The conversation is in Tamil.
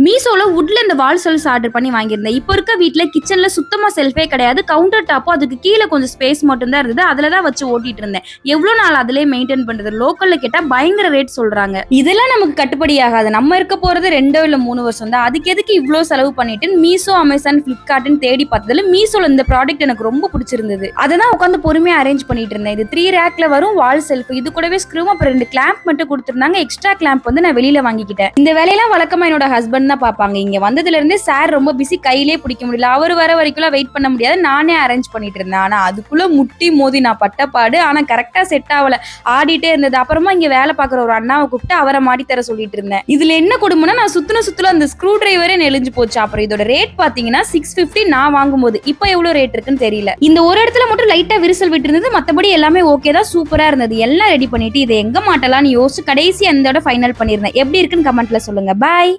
மீஷோல வுட்ல இந்த வால் செல்ஃப்ஸ் ஆர்டர் பண்ணி வாங்கியிருந்தேன். இப்போ இருக்க வீட்ல கிச்சன்ல சுத்தமா செல்ஃபே கிடையாது. கவுண்டர் டாப்பும் அதுக்கு கீழ கொஞ்சம் ஸ்பேஸ் மட்டும் தான் இருந்தது. அதுல தான் வச்சு ஓட்டிட்டு இருந்தேன். எவ்வளோ நாள் அதிலேயே மெயின்டைன் பண்றது? லோக்கல்ல கேட்டா பயங்கர ரேட் சொல்றாங்க. இதெல்லாம் நமக்கு கட்டுப்படி ஆகாது. நம்ம இருக்க போறது 2 இல்ல 3 வருஷம் தான். அதுக்கு எதுக்கு இவ்ளோ செலவு பண்ணிட்டு மீஷோ, அமேசான், பிளிப்கார்ட்னு தேடி பார்த்ததுல மீஷோல இந்த ப்ராடக்ட் எனக்கு ரொம்ப பிடிச்சிருந்தது. அதை தான் உட்காந்து பொறுமையா அரேஞ்ச் பண்ணிட்டு இருந்தேன். இது 3 ரேக்ல வரும் வால் செல்ஃப். இது கூடவே ஸ்க்ரூ அப்புறம் 2 கிளாம்ப் மட்டும் கொடுத்திருந்தாங்க. எக்ஸ்ட்ரா கிளாம்ப் வந்து நான் வெளியில வாங்கிக்கிட்டேன். இந்த வேலையெல்லாம் வழக்கமா என்னோட ஹஸ்பண்ட் தான் பாப்பாங்க. இங்க வந்ததுல இருந்து சார் ரொம்ப பிஸி, கையிலே பிடிக்க முடியல. அவர் வர வரைக்கும் வெயிட் பண்ண முடியாது. நானே அரேஞ்ச் பண்ணிட்டு இருந்தேன். ஆனா அதுக்குள்ள முட்டி மோதி நான் பட்டப்பாடு. ஆனா கரெக்டா செட் ஆகல, ஆடிட்டே இருந்தது. அப்புறமா இங்க வேலை பார்க்குற ஒரு அண்ணாவை கூப்பிட்டு அவரை மாடி தர சொல்லிட்டு இருந்தேன். இதுல என்ன கொடுமைனா நான் சுத்துல அந்த ஸ்க்ரூ டிரைவரே நெளிஞ்சு போச்சு. அப்புறம் இதோட ரேட் பாத்தீங்கன்னா 650 நான் வாங்கும்போது. இப்போ எவ்வளவு ரேட் இருக்குன்னு தெரியல. இந்த ஒரு இடத்துல மட்டும் லைட்டா விரிசல் விட்டு இருந்தது. மத்தபடி எல்லாமே ஓகே தான், சூப்பரா இருந்தது. எல்லாம் ரெடி பண்ணிட்டு இதை எங்க மாட்டலாம்னு யோசிச்சு கடைசி அந்த ஃபைனல் பண்ணிருந்தேன். எப்படி இருக்குன்னு கமெண்ட்ல சொல்லுங்க. பாய்.